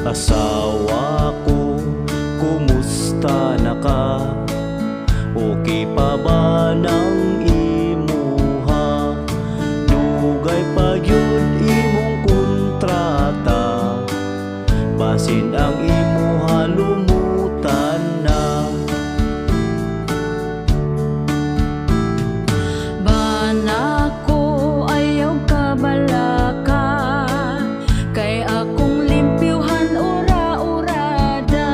Asawa ko, kumusta na ka? Okay pa ba ng imuha? Dugay pa yun imong kontrata, basin ang imuha lumutan na. Bana ko ayaw ka balaka, kay akong limpyuhan ura-urada.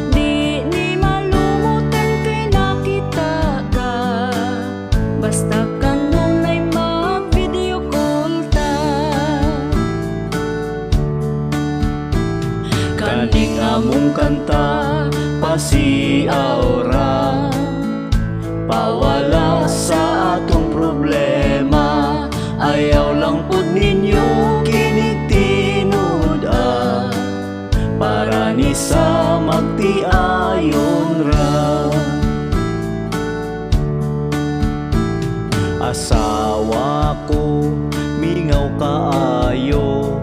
Di ni malumutan kay nakita ka, basta kanunay mag-video call ta. Kaning among kanta pasiaura, pawala sa atong problema. Ayaw lang pud ninyo kinitinud para ni sa magtiayon ra. Asawa ko, mingaw kaayo,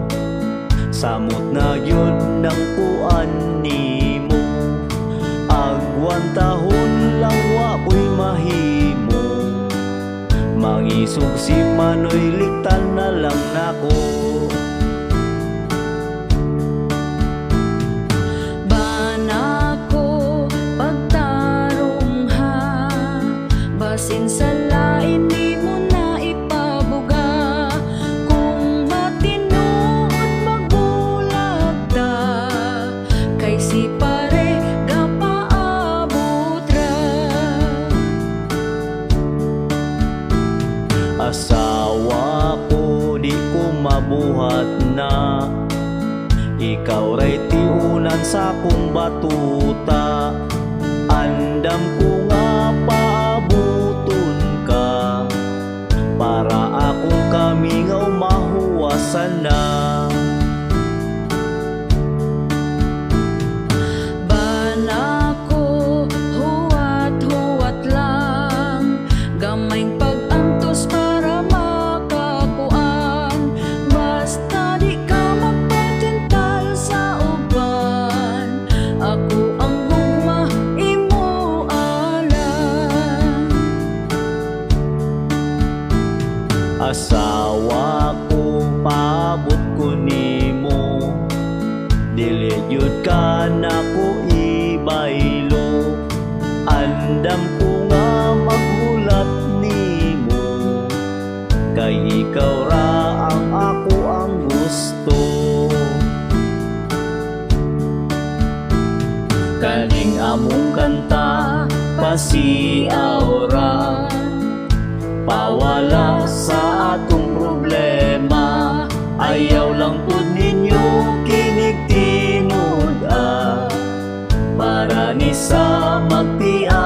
samot na yun ng kuan nimo. Agwan tahon lang wa ko'y mahimo, mangisog si Manoy liktan na lang nako. Bana ko pagtarong ha, basin sa lain di mo na ipabuga. Kung matinuod magulag ta, kay si pare gapaabot ra. Asawa ko, di ko mabuhat na, ikaw ray tiunan sa kong batuta. Andam ko nga paabuton ka, para akong kamingaw mahuwasan na. Bana ko huwat-huwat lang, gamayng pag-antos para makakuan. Basta di ka magpatintal sa uban, ako ang gugma imo alam. Asawa ko, paabot ko nimo, dili yun ka na ko ibaylo. Andam ko nga maghulat nimo, kay ikaw ra ang ako ang gusto. Kaning among kanta pasiaura, pawala sa atong problema. Ayaw lang pud ninyo kinigtinud para ni sa magtiayon